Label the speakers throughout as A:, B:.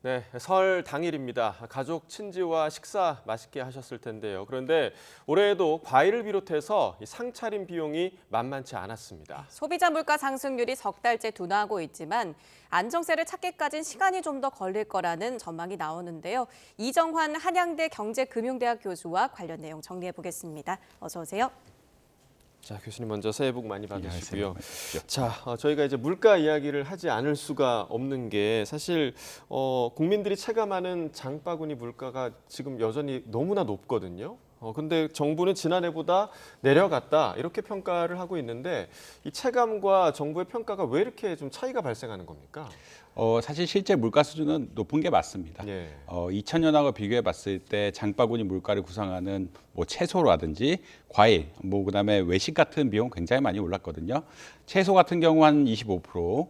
A: 네, 설 당일입니다. 가족 친지와 식사 맛있게 하셨을 텐데요. 그런데 올해에도 과일을 비롯해서 이 상차림 비용이 만만치 않았습니다.
B: 소비자 물가 상승률이 석 달째 둔화하고 있지만 안정세를 찾기까진 시간이 좀 더 걸릴 거라는 전망이 나오는데요. 이정환 한양대 경제금융대학 교수와 관련 내용 정리해 보겠습니다. 어서 오세요.
A: 자, 교수님 먼저 새해 복 많이 받으시고요.
C: 네,
A: 자, 저희가 이제 물가 이야기를 하지 않을 수가 없는 게 사실 국민들이 체감하는 장바구니 물가가 지금 여전히 너무나 높거든요. 근데 정부는 지난해보다 내려갔다 이렇게 평가를 하고 있는데 이 체감과 정부의 평가가 왜 이렇게 좀 차이가 발생하는 겁니까?
C: 사실 실제 물가 수준은 높은 게 맞습니다.
A: 예.
C: 2000년하고 비교해 봤을 때 장바구니 물가를 구성하는 뭐 채소라든지 과일, 뭐 그다음에 외식 같은 비용 굉장히 많이 올랐거든요. 채소 같은 경우 한 25%,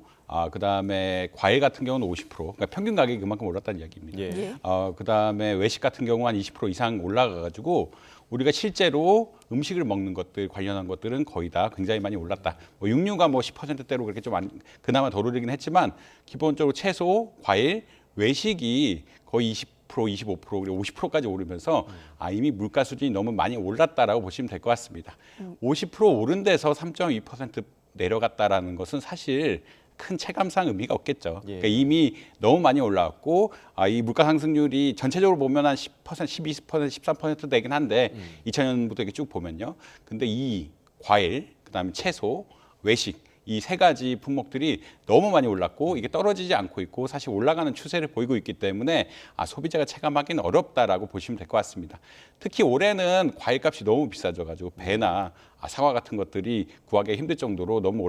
C: 그다음에 과일 같은 경우는 50%, 그러니까 평균 가격이 그만큼 올랐다는 이야기입니다.
A: 예.
C: 그다음에 외식 같은 경우 한 20% 이상 올라가가지고 우리가 실제로 음식을 먹는 것들 관련한 것들은 거의 다 굉장히 많이 올랐다. 뭐 육류가 뭐 10%대로 그렇게 좀 그나마 덜 오르긴 했지만 기본적으로 채소, 과일, 외식이 거의 20% 25% 그리고 50%까지 오르면서 이미 물가 수준이 너무 많이 올랐다라고 보시면 될 것 같습니다. 50% 오른 데서 3.2% 내려갔다라는 것은 사실 큰 체감상 의미가 없겠죠.
A: 예.
C: 그러니까 이미 너무 많이 올라왔고 이 물가 상승률이 전체적으로 보면 한 10%, 12%, 13% 되긴 한데 2000년부터 이렇게 쭉 보면요. 근데 이 과일, 그다음에 채소, 외식 이 세 가지 품목들이 너무 많이 올랐고 이게 떨어지지 않고 있고 사실 올라가는 추세를 보이고 있기 때문에 소비자가 체감하기는 어렵다라고 보시면 될 것 같습니다. 특히 올해는 과일값이 너무 비싸져가지고 배나 사과 같은 것들이 구하기 힘들 정도로 너무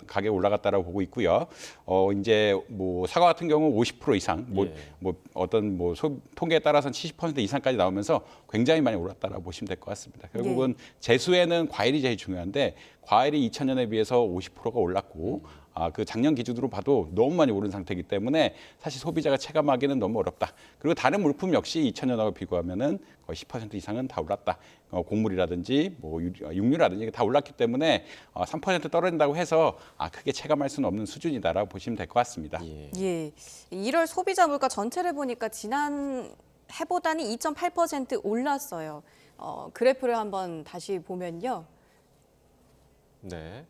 C: 가격 올라갔다라고 보고 있고요. 이제 뭐 사과 같은 경우 50% 이상, 통계에 따라서는 70% 이상까지 나오면서 굉장히 많이 올랐다라고 보시면 될 것 같습니다. 결국은 재수에는 과일이 제일 중요한데 과일이 2000년에 비해서 50%가 올랐고 그 작년 기준으로 봐도 너무 많이 오른 상태이기 때문에 사실 소비자가 체감하기는 너무 어렵다. 그리고 다른 물품 역시 2000년하고 비교하면은 거의 10% 이상은 다 올랐다. 곡물이라든지 뭐 육류라든지 다 올랐기 때문에 3% 떨어진다고 해서 크게 체감할 수는 없는 수준이다라고 보시면 될 것 같습니다.
B: 예. 1월 소비자 물가 전체를 보니까 지난 해보다는 2.8% 올랐어요. 그래프를 한번 다시 보면요.
A: 네.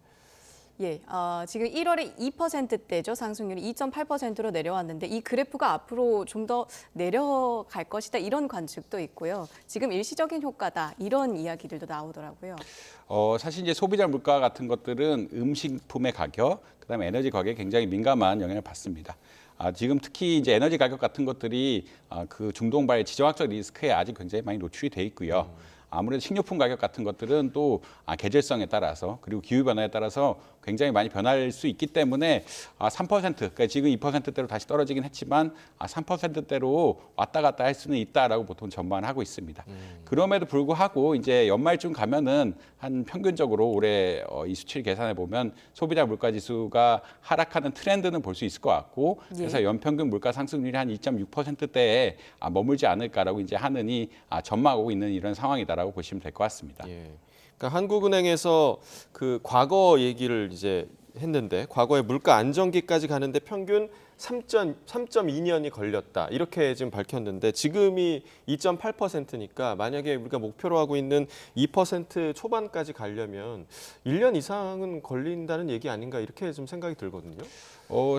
B: 예, 지금 1월에 2%대죠. 상승률이 2.8%로 내려왔는데 이 그래프가 앞으로 좀 더 내려갈 것이다. 이런 관측도 있고요. 지금 일시적인 효과다. 이런 이야기들도 나오더라고요.
C: 사실 이제 소비자 물가 같은 것들은 음식품의 가격, 그다음에 에너지 가격에 굉장히 민감한 영향을 받습니다. 지금 특히 이제 에너지 가격 같은 것들이 그 중동발 지정학적 리스크에 아직 굉장히 많이 노출이 돼 있고요. 아무래도 식료품 가격 같은 것들은 또 계절성에 따라서 그리고 기후 변화에 따라서 굉장히 많이 변할 수 있기 때문에 3%, 그러니까 지금 2%대로 다시 떨어지긴 했지만 3%대로 왔다 갔다 할 수는 있다라고 보통 전망을 하고 있습니다. 그럼에도 불구하고 이제 연말쯤 가면은 한 평균적으로 올해 이 수치를 계산해 보면 소비자 물가 지수가 하락하는 트렌드는 볼 수 있을 것 같고 그래서 연평균 물가 상승률이 한 2.6%대에 머물지 않을까라고 이제 하느니 전망하고 있는 이런 상황이다라고 보시면 될 것 같습니다.
A: 예. 그러니까 한국은행에서 그 과거 얘기를 이제 했는데 과거에 물가 안정기까지 가는데 평균 3.2년이 걸렸다. 이렇게 지금 밝혔는데 지금이 2.8%니까 만약에 우리가 목표로 하고 있는 2% 초반까지 가려면 1년 이상은 걸린다는 얘기 아닌가 이렇게 좀 생각이 들거든요.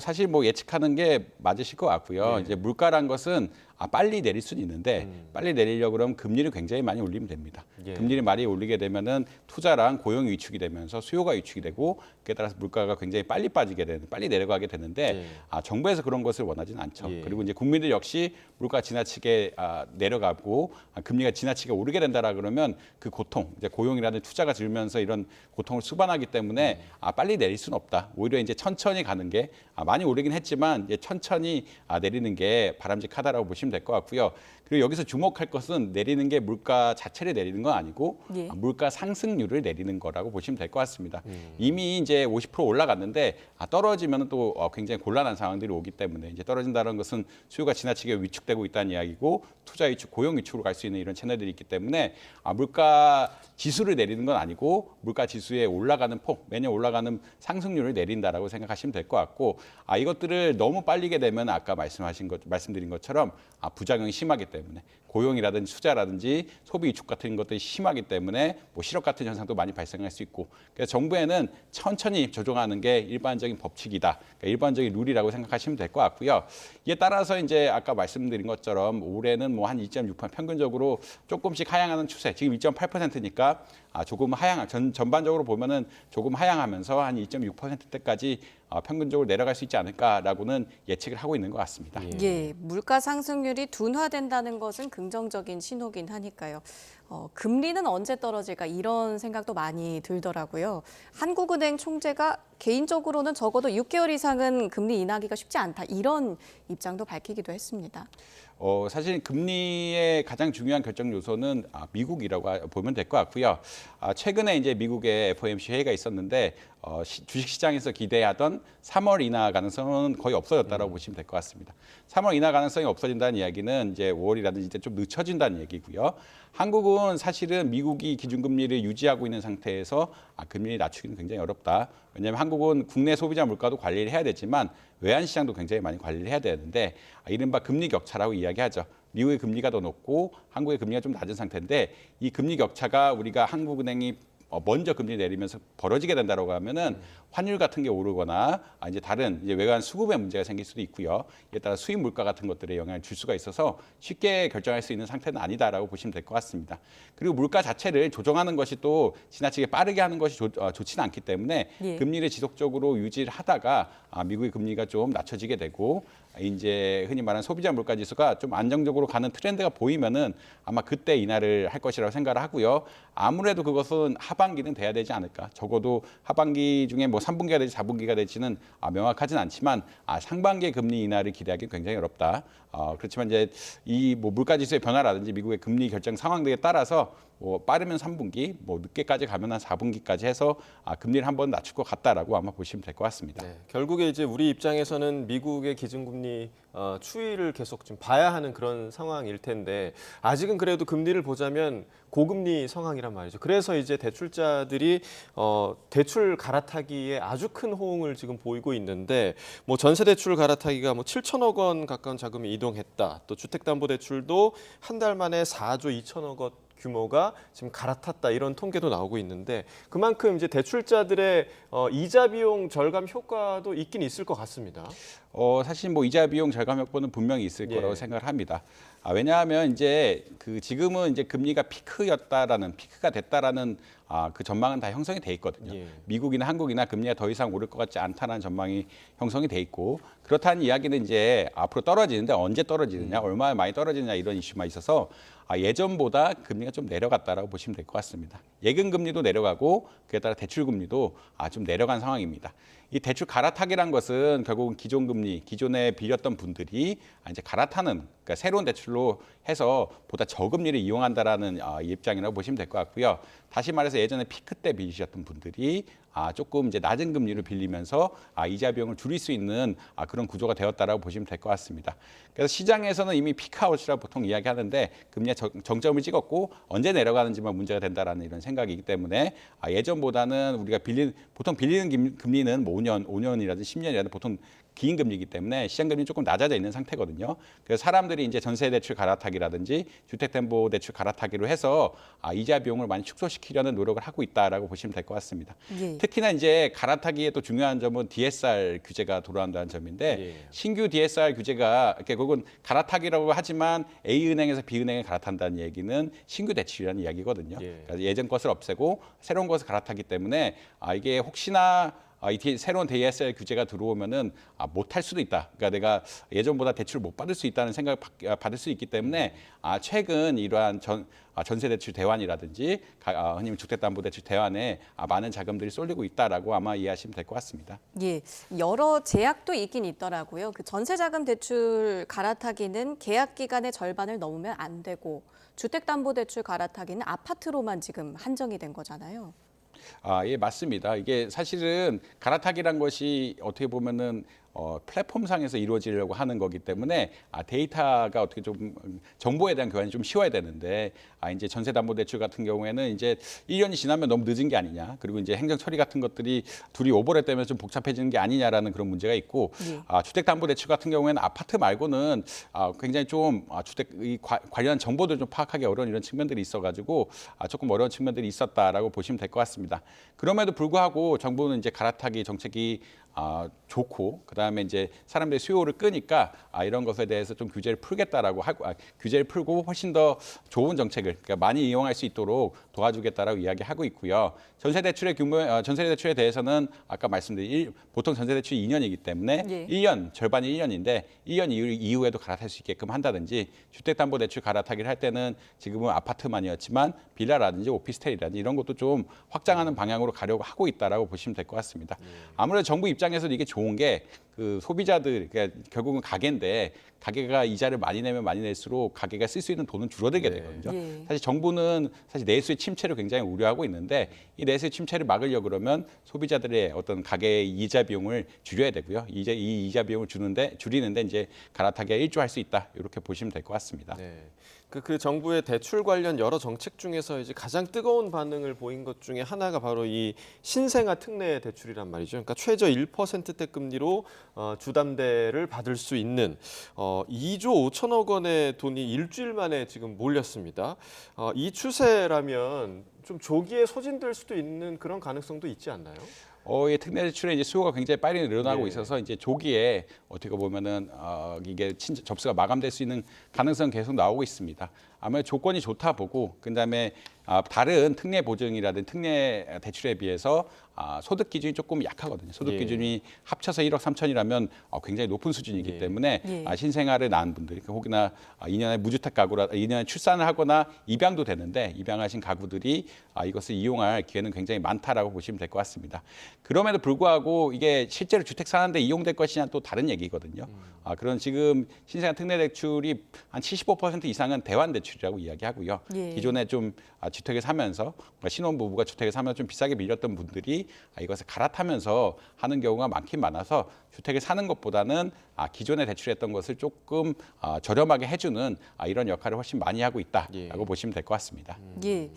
C: 사실 뭐 예측하는 게 맞으실 것 같고요.
A: 네.
C: 이제 물가란 것은 빨리 내릴 수는 있는데 빨리 내리려고 그러면 금리를 굉장히 많이 올리면 됩니다.
A: 예.
C: 금리를 많이 올리게 되면은 투자랑 고용이 위축이 되면서 수요가 위축이 되고 그에 따라서 물가가 굉장히 빨리 빨리 내려가게 되는데 정부에서 그런 것을 원하지는 않죠.
A: 예.
C: 그리고 이제 국민들 역시 물가가 지나치게 내려가고 금리가 지나치게 오르게 된다라 그러면 그 고통, 이제 고용이라든 투자가 줄면서 이런 고통을 수반하기 때문에 빨리 내릴 수는 없다. 오히려 이제 천천히 가는 게 많이 오르긴 했지만 이제 천천히 내리는 게 바람직하다라고 보시면 될 것 같고요. 그리고 여기서 주목할 것은 내리는 게 물가 자체를 내리는 건 아니고 물가 상승률을 내리는 거라고 보시면 될 것 같습니다. 이미 이제 50% 올라갔는데 떨어지면 또 굉장히 곤란한 상황들이 오기 때문에 이제 떨어진다는 것은 수요가 지나치게 위축되고 있다는 이야기고 투자 위축, 고용 위축으로 갈 수 있는 이런 채널들이 있기 때문에 물가 지수를 내리는 건 아니고 물가 지수에 올라가는 폭, 매년 올라가는 상승률을 내린다라고 생각하시면 될 것 같고 있고 이것들을 너무 빨리게 되면 아까 말씀드린 것처럼 부작용이 심하기 때문에 고용이라든지 투자라든지 소비 위축 같은 것들이 심하기 때문에 뭐 실업 같은 현상도 많이 발생할 수 있고 그래서 정부에는 천천히 조정하는 게 일반적인 법칙이다. 그러니까 일반적인 룰이라고 생각하시면 될 것 같고요. 이에 따라서 이제 아까 말씀드린 것처럼 올해는 뭐 한 2.6% 평균적으로 조금씩 하향하는 추세. 지금 2.8%니까 조금 전반적으로 보면은 조금 하향하면서 한 2.6%대까지 평균적으로 내려갈 수 있지 않을까라고는 예측을 하고 있는 것 같습니다.
B: 예, 물가 상승률이 둔화된다는 것은 긍정적인 신호긴 하니까요. 금리는 언제 떨어질까 이런 생각도 많이 들더라고요. 한국은행 총재가 개인적으로는 적어도 6개월 이상은 금리 인하하기가 쉽지 않다 이런 입장도 밝히기도 했습니다.
C: 사실 금리의 가장 중요한 결정 요소는 미국이라고 보면 될 것 같고요. 최근에 이제 미국의 FOMC 회의가 있었는데 주식시장에서 기대하던 3월 인하 가능성은 거의 없어졌다라고 보시면 될 것 같습니다. 3월 인하 가능성이 없어진다는 이야기는 이제 5월이라든지 이제 좀 늦춰진다는 얘기고요. 한국은 사실은 미국이 기준금리를 유지하고 있는 상태에서 금리를 낮추기는 굉장히 어렵다. 왜냐하면 한국은 국내 소비자 물가도 관리를 해야 되지만 외환 시장도 굉장히 많이 관리를 해야 되는데 이른바 금리 격차라고 이야기하죠. 미국의 금리가 더 높고 한국의 금리가 좀 낮은 상태인데 이 금리 격차가 우리가 한국은행이 먼저 금리 내리면서 벌어지게 된다고 하면은 환율 같은 게 오르거나 이제 다른 이제 외환 수급에 문제가 생길 수도 있고요. 이에 따라 수입 물가 같은 것들에 영향을 줄 수가 있어서 쉽게 결정할 수 있는 상태는 아니다라고 보시면 될 것 같습니다. 그리고 물가 자체를 조정하는 것이 또 지나치게 빠르게 하는 것이 좋지는 않기 때문에
B: 예.
C: 금리를 지속적으로 유지를 하다가 미국의 금리가 좀 낮춰지게 되고 이제 흔히 말하는 소비자 물가 지수가 좀 안정적으로 가는 트렌드가 보이면은 아마 그때 인하를 할 것이라고 생각을 하고요. 아무래도 그것은 하반기는 돼야 되지 않을까. 적어도 하반기 중에 뭐 3분기가 될지 4분기가 될지는 명확하진 않지만 상반기에 금리 인하를 기대하기 굉장히 어렵다. 그렇지만 이제 이 뭐 물가 지수의 변화라든지 미국의 금리 결정 상황 등에 따라서 뭐 빠르면 3분기, 뭐 늦게까지 가면 한 4분기까지 해서 금리를 한번 낮출 것 같다라고 아마 보시면 될 것 같습니다.
A: 네, 결국에 이제 우리 입장에서는 미국의 기준금리 추이를 계속 좀 봐야 하는 그런 상황일 텐데 아직은 그래도 금리를 보자면 고금리 상황이란 말이죠. 그래서 이제 대출자들이 대출 갈아타기에 아주 큰 호응을 지금 보이고 있는데 뭐 전세 대출 갈아타기가 뭐 7천억 원 가까운 자금이 이동했다. 또 주택담보대출도 한 달 만에 4조 2천억 원 규모가 지금 갈아탔다 이런 통계도 나오고 있는데 그만큼 이제 대출자들의 이자 비용 절감 효과도 있긴 있을 것 같습니다.
C: 사실 뭐 이자 비용 절감 효과는 분명히 있을 거라고 생각을 합니다. 왜냐하면 이제 지금은 이제 금리가 피크가 됐다라는 그 전망은 다 형성이 돼 있거든요.
A: 예.
C: 미국이나 한국이나 금리가 더 이상 오를 것 같지 않다는 전망이 형성이 돼 있고 그렇다는 이야기는 이제 앞으로 떨어지는데 언제 떨어지느냐, 얼마나 많이 떨어지느냐 이런 이슈만 있어서 예전보다 금리가 좀 내려갔다라고 보시면 될 것 같습니다. 예금 금리도 내려가고 그에 따라 대출 금리도 좀 내려간 상황입니다. 이 대출 갈아타기란 것은 결국은 기존 금리, 기존에 빌렸던 분들이 이제 갈아타는, 그러니까 새로운 대출로 해서 보다 저금리를 이용한다라는 입장이라고 보시면 될 것 같고요. 다시 말해서 예전에 피크 때 빌리셨던 분들이 조금 이제 낮은 금리를 빌리면서 이자 비용을 줄일 수 있는 그런 구조가 되었다라고 보시면 될 것 같습니다. 그래서 시장에서는 이미 피크아웃이라고 보통 이야기하는데 금리가 정점을 찍었고 언제 내려가는지만 문제가 된다라는 이런 생각이기 때문에 예전보다는 우리가 보통 빌리는 금리는 뭐 5년이라든지 10년이라든지 보통 긴 금리이기 때문에 시장 금리는 조금 낮아져 있는 상태거든요. 그래서 사람들이 이제 전세 대출 갈아타기라든지 주택담보 대출 갈아타기로 해서 이자 비용을 많이 축소시키려는 노력을 하고 있다라고 보시면 될 것 같습니다.
B: 예.
C: 특히나 이제 갈아타기의 또 중요한 점은 DSR 규제가 돌아온다는 점인데
A: 예.
C: 신규 DSR 규제가 결국은 갈아타기라고 하지만 A은행에서 B은행에 갈아탄다는 얘기는 신규 대출이라는 이야기거든요.
A: 예.
C: 그러니까 예전 것을 없애고 새로운 것을 갈아타기 때문에 이게 혹시나 새로운 DSR 규제가 들어오면은 못할 수도 있다. 그러니까 내가 예전보다 대출을 못 받을 수 있다는 생각을 받을 수 있기 때문에 최근 이러한 전세 대출 대환이라든지 흔히 주택담보대출 대환에 많은 자금들이 쏠리고 있다라고 아마 이해하시면 될 것 같습니다.
B: 예, 여러 제약도 있긴 있더라고요. 그 전세자금 대출 갈아타기는 계약 기간의 절반을 넘으면 안 되고 주택담보대출 갈아타기는 아파트로만 지금 한정이 된 거잖아요.
C: 예, 맞습니다. 이게 사실은 갈아타기란 것이 어떻게 보면은 플랫폼상에서 이루어지려고 하는 거기 때문에 데이터가 어떻게 좀 정보에 대한 교환이 좀 쉬워야 되는데 이제 전세담보대출 같은 경우에는 이제 1년이 지나면 너무 늦은 게 아니냐, 그리고 이제 행정 처리 같은 것들이 둘이 오버랩 되면 좀 복잡해지는 게 아니냐라는 그런 문제가 있고 주택담보대출 같은 경우에는 아파트 말고는 굉장히 좀 주택 관련 정보들 좀 파악하기 어려운 이런 측면들이 있어가지고 조금 어려운 측면들이 있었다라고 보시면 될 것 같습니다. 그럼에도 불구하고 정부는 이제 갈아타기 정책이 좋고 그다음에 이제 사람들의 수요를 끄니까 이런 것에 대해서 좀 규제를 풀겠다라고 하고 규제를 풀고 훨씬 더 좋은 정책을 그러니까 많이 이용할 수 있도록 도와주겠다라고 이야기하고 있고요. 전세대출의 전세대출에 대해서는 아까 말씀드린 보통 전세대출이 2년이기 때문에
B: 예.
C: 1년 절반이 1년인데 1년 이후에도 갈아탈 수 있게끔 한다든지 주택담보대출 갈아타기를 할 때는 지금은 아파트만이었지만 빌라라든지 오피스텔이라든지 이런 것도 좀 확장하는 방향으로 가려고 하고 있다라고 보시면 될 것 같습니다. 아무래도 정부 입장에서도 이게 좋은 게 그 소비자들 그러니까 결국은 가게인데 가게가 이자를 많이 내면 많이 낼수록 가게가 쓸 수 있는 돈은 줄어들게 되거든요.
B: 예.
C: 사실 정부는 사실 내수의 침체를 굉장히 우려하고 있는데 이 내수의 침체를 막으려 그러면 소비자들의 어떤 가게의 이자 비용을 줄여야 되고요. 이 이자 비용을 줄이는데 이제 갈아타기가 일조할 수 있다 이렇게 보시면 될 것 같습니다.
A: 네. 그 정부의 대출 관련 여러 정책 중에서 이제 가장 뜨거운 반응을 보인 것 중에 하나가 바로 이 신생아 특례 대출이란 말이죠. 그러니까 최저 1%대 금리로 주담대를 받을 수 있는 2조 5천억 원의 돈이 일주일 만에 지금 몰렸습니다. 이 추세라면 좀 조기에 소진될 수도 있는 그런 가능성도 있지 않나요?
C: 이 특례 대출의 이제 수요가 굉장히 빨리 늘어나고
A: 네.
C: 있어서 이제 조기에 어떻게 보면은 이게 접수가 마감될 수 있는 가능성 계속 나오고 있습니다. 아무래도 조건이 좋다 보고 그다음에 다른 특례 보증이라든 특례 대출에 비해서 소득 기준이 조금 약하거든요. 소득
A: 예.
C: 기준이 합쳐서 1억 3천이라면 굉장히 높은 수준이기
A: 예.
C: 때문에
B: 예.
C: 신생아를 낳은 분들, 혹이나 2년에 무주택 가구라 2년에 출산을 하거나 입양도 되는데 입양하신 가구들이 이것을 이용할 기회는 굉장히 많다라고 보시면 될 것 같습니다. 그럼에도 불구하고 이게 실제로 주택 사는데 이용될 것이냐 또 다른 얘기거든요. 그런 지금 신생아 특례 대출이 한 75% 이상은 대환 대출이라고 이야기하고요.
B: 예.
C: 기존에 좀 주택을 사면서 신혼부부가 주택을 사면서 좀 비싸게 밀렸던 분들이 이것을 갈아타면서 하는 경우가 많긴 많아서 주택을 사는 것보다는 기존에 대출했던 것을 조금 저렴하게 해주는 이런 역할을 훨씬 많이 하고 있다라고
A: 예.
C: 보시면 될 것 같습니다.
B: 예.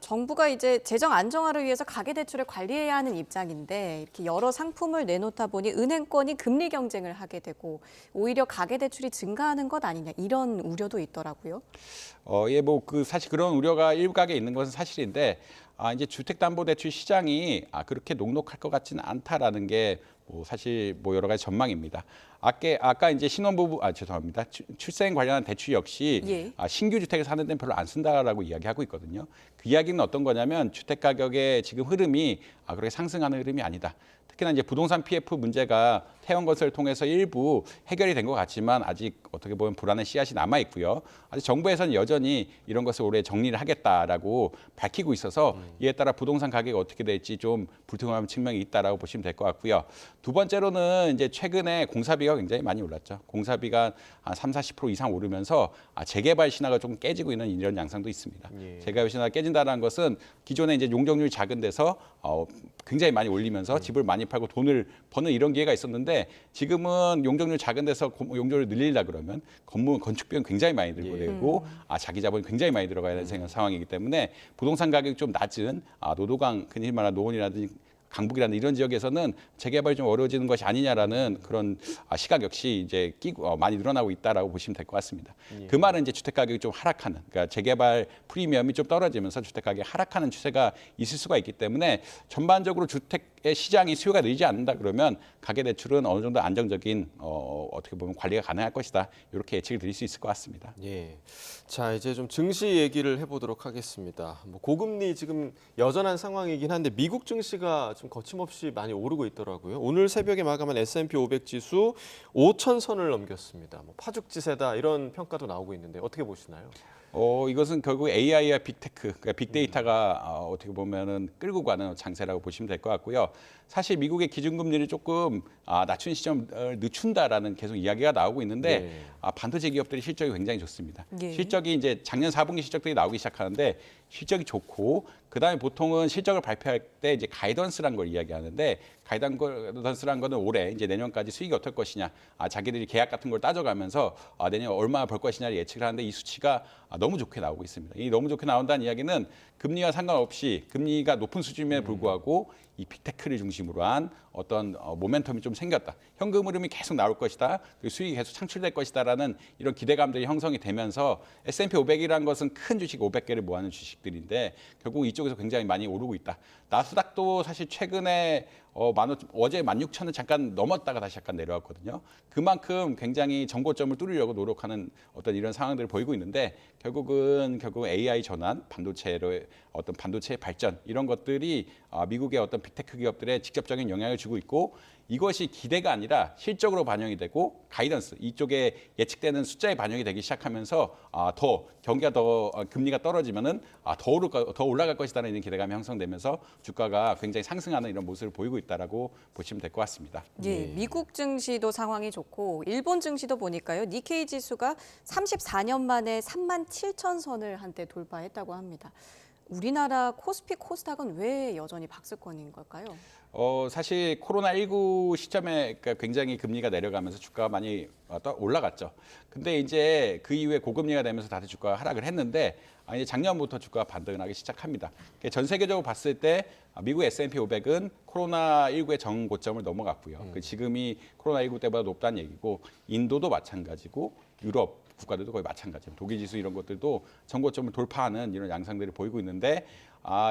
B: 정부가 이제 재정 안정화를 위해서 가계대출을 관리해야 하는 입장인데 이렇게 여러 상품을 내놓다 보니 은행권이 금리 경쟁을 하게 되고 오히려 가계대출이 증가하는 것 아니냐 이런 우려도 있더라고요.
C: 사실 그런 우려가 일각에 있는 것은 사실인데 이제 주택담보대출 시장이 그렇게 녹록할 것 같지는 않다라는 게 사실 여러 가지 전망입니다. 아까 이제 신혼부부 죄송합니다. 출생 관련한 대출 역시
B: 예.
C: 신규 주택을 사는 데는 별로 안 쓴다라고 이야기하고 있거든요. 그 이야기는 어떤 거냐면 주택 가격의 지금 흐름이 그렇게 상승하는 흐름이 아니다. 특히나 이제 부동산 PF 문제가 태원건설을 통해서 일부 해결이 된 것 같지만 아직 어떻게 보면 불안의 씨앗이 남아 있고요. 아직 정부에서는 여전히 이런 것을 올해 정리를 하겠다라고 밝히고 있어서 이에 따라 부동산 가격이 어떻게 될지 좀 불투명한 측면이 있다라고 보시면 될 것 같고요. 두 번째로는 이제 최근에 공사비가 굉장히 많이 올랐죠. 공사비가 한 30-40% 이상 오르면서 재개발 신화가 좀 깨지고 있는 이런 양상도 있습니다.
A: 예.
C: 재개발 신화가 깨진다는 것은 기존에 이제 용적률이 작은 데서 굉장히 많이 올리면서 집을 많이 팔고 돈을 버는 이런 기회가 있었는데 지금은 용적률 작은 데서 용적률을 늘리려 그러면 건축 비용 굉장히 많이 들고 되고 자기 자본이 굉장히 많이 들어가야 되는 상황이기 때문에 부동산 가격이 좀 낮은 노도강 흔히 말하는 노원이라든지 강북이라는 이런 지역에서는 재개발이 좀 어려워지는 것이 아니냐라는 그런 시각 역시 이제 많이 늘어나고 있다라고 보시면 될 것 같습니다. 그 말은 이제 주택 가격이 좀 하락하는, 그러니까 재개발 프리미엄이 좀 떨어지면서 주택 가격이 하락하는 추세가 있을 수가 있기 때문에 전반적으로 주택의 시장이 수요가 늘지 않는다 그러면 가계대출은 어느 정도 안정적인 어떻게 보면 관리가 가능할 것이다 이렇게 예측을 드릴 수 있을 것 같습니다.
A: 예. 자, 이제 좀 증시 얘기를 해보도록 하겠습니다. 고금리 지금 여전한 상황이긴 한데 미국 증시가 좀 거침없이 많이 오르고 있더라고요. 오늘 새벽에 마감한 S&P 500 지수 5,000선을 넘겼습니다. 파죽지세다 이런 평가도 나오고 있는데 어떻게 보시나요?
C: 이것은 결국 AI와 빅테크, 그러니까 빅데이터가 어떻게 보면은 끌고 가는 장세라고 보시면 될 것 같고요. 사실 미국의 기준금리를 조금 낮춘 시점을 늦춘다라는 계속 이야기가 나오고 있는데
A: 네.
C: 반도체 기업들이 실적이 굉장히 좋습니다.
B: 예.
C: 실적이 이제 작년 4분기 실적들이 나오기 시작하는데 실적이 좋고 그다음에 보통은 실적을 발표할 때 이제 가이던스란 걸 이야기하는데 가이던스란 거는 올해 이제 내년까지 수익이 어떨 것이냐, 자기들이 계약 같은 걸 따져가면서 내년 얼마 벌 것이냐를 예측을 하는데 이 수치가 너무 좋게 나오고 있습니다. 이 너무 좋게 나온다는 이야기는 금리와 상관없이 금리가 높은 수준임에도 불구하고 이 빅테크를 중심으로 한 어떤 모멘텀이 좀 생겼다. 현금 흐름이 계속 나올 것이다. 그리고 수익이 계속 창출될 것이다라는 이런 기대감들이 형성이 되면서 S&P 500이라는 것은 큰 주식 500개를 모아놓은 주식들인데 결국 이쪽에서 굉장히 많이 오르고 있다. 나스닥도 사실 최근에 어제 16,000을 잠깐 넘었다가 다시 약간 내려왔거든요. 그만큼 굉장히 정고점을 뚫으려고 노력하는 어떤 이런 상황들을 보이고 있는데 결국 AI 전환, 반도체의 어떤 반도체의 발전 이런 것들이 미국의 어떤 빅테크 기업들에 직접적인 영향을 주고 있고 이것이 기대가 아니라 실적으로 반영이 되고 가이던스 이쪽에 예측되는 숫자에 반영이 되기 시작하면서 더 경기가 더 금리가 떨어지면은 더 올라갈 것이다라는 이런 기대감이 형성되면서 주가가 굉장히 상승하는 이런 모습을 보이고 있다라고 보시면 될 것 같습니다.
B: 예, 미국 증시도 상황이 좋고 일본 증시도 보니까요. 니케이 지수가 34년 만에 37,000선을 한때 돌파했다고 합니다. 우리나라 코스피 코스닥은 왜 여전히 박스권인 걸까요?
C: 사실 코로나19 시점에 그러니까 굉장히 금리가 내려가면서 주가가 많이 올라갔죠. 근데 이제 그 이후에 고금리가 되면서 다들 주가가 하락을 했는데 이제 작년부터 주가가 반등하기 시작합니다. 전 세계적으로 봤을 때 미국 S&P 500은 코로나19의 정고점을 넘어갔고요. 지금이 코로나19 때보다 높다는 얘기고 인도도 마찬가지고 유럽 국가들도 거의 마찬가지예요. 독일 지수 이런 것들도 정고점을 돌파하는 이런 양상들을 보이고 있는데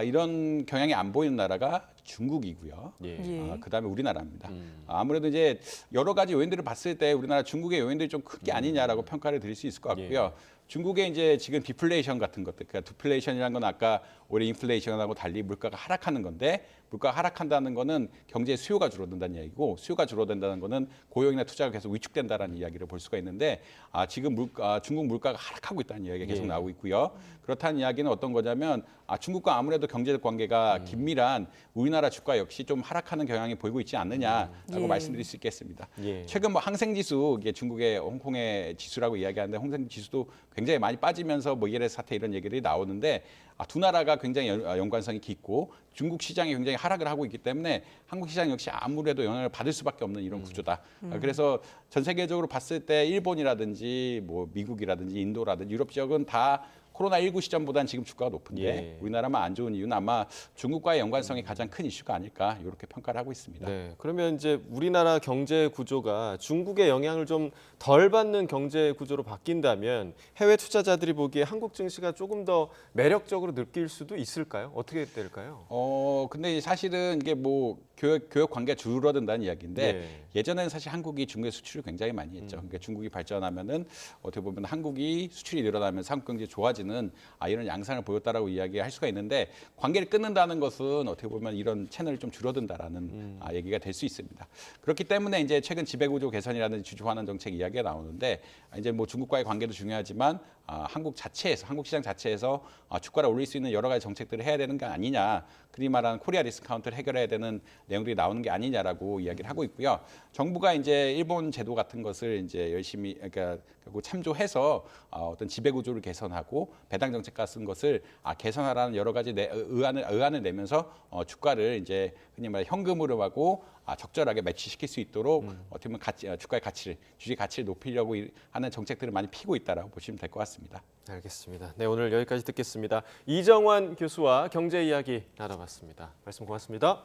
C: 이런 경향이 안 보이는 나라가 중국이고요.
B: 예.
C: 그다음에 우리나라입니다. 아무래도 이제 여러 가지 요인들을 봤을 때 우리나라 중국의 요인들이 좀 큰 게 아니냐라고 평가를 드릴 수 있을 것 같고요. 중국의 이제 지금 디플레이션 같은 것들, 그러니까 디플레이션이라는 건 아까 올해 인플레이션하고 달리 물가가 하락하는 건데 물가가 하락한다는 거는 경제 수요가 줄어든다는 이야기고 수요가 줄어든다는 거는 고용이나 투자가 계속 위축된다라는 이야기를 볼 수가 있는데 지금 중국 물가가 하락하고 있다는 이야기가 계속 나오고 있고요. 그렇다는 이야기는 어떤 거냐면 중국과 아무래도 경제적 관계가 긴밀한 우리나라 주가 역시 좀 하락하는 경향이 보이고 있지 않느냐라고 말씀드릴 수 있겠습니다. 최근 항생지수, 이게 중국의 홍콩의 지수라고 이야기하는데 홍생지수도 굉장히 많이 빠지면서 ELS 사태 이런 얘기들이 나오는데 두 나라가 굉장히 연관성이 깊고 중국 시장이 굉장히 하락을 하고 있기 때문에 한국 시장 역시 아무래도 영향을 받을 수밖에 없는 이런 구조다. 그래서 전 세계적으로 봤을 때 일본이라든지 미국이라든지 인도라든지 유럽 지역은 다 코로나19 시점보다는 지금 주가가 높은데 우리나라만 안 좋은 이유는 아마 중국과의 연관성이 가장 큰 이슈가 아닐까 이렇게 평가를 하고 있습니다.
A: 네, 그러면 이제 우리나라 경제 구조가 중국의 영향을 좀 덜 받는 경제 구조로 바뀐다면 해외 투자자들이 보기에 한국 증시가 조금 더 매력적으로 느낄 수도 있을까요? 어떻게 될까요?
C: 근데 사실은 이게 교역 관계가 줄어든다는 이야기인데 예전에는 사실 한국이 중국에 수출을 굉장히 많이 했죠. 그러니까 중국이 발전하면은 어떻게 보면 한국이 수출이 늘어나면서 한국 경제 좋아지는 이런 양상을 보였다라고 이야기할 수가 있는데 관계를 끊는다는 것은 어떻게 보면 이런 채널이 좀 줄어든다라는 얘기가 될 수 있습니다. 그렇기 때문에 이제 최근 지배구조 개선이라든지 주주 환원 정책 이야기가 나오는데 이제 중국과의 관계도 중요하지만 한국 시장 자체에서 주가를 올릴 수 있는 여러 가지 정책들을 해야 되는 게 아니냐. 그리 말하는 코리아 디스카운트를 해결해야 되는 내용들이 나오는 게 아니냐라고 이야기를 하고 있고요. 정부가 이제 일본 제도 같은 것을 이제 열심히 그러니까 참조해서 어떤 지배 구조를 개선하고 배당 정책 같은 것을 개선하라는 여러 가지 의안을 내면서 주가를 이제 흔히 말해 현금으로 하고 적절하게 매치시킬 수 있도록 어떻게 보면 주가의 가치를 주식 가치를 높이려고 하는 정책들을 많이 피고 있다라고 보시면 될 것 같습니다.
A: 알겠습니다. 네, 오늘 여기까지 듣겠습니다. 이정환 교수와 경제 이야기 나눠봤습니다. 말씀 고맙습니다.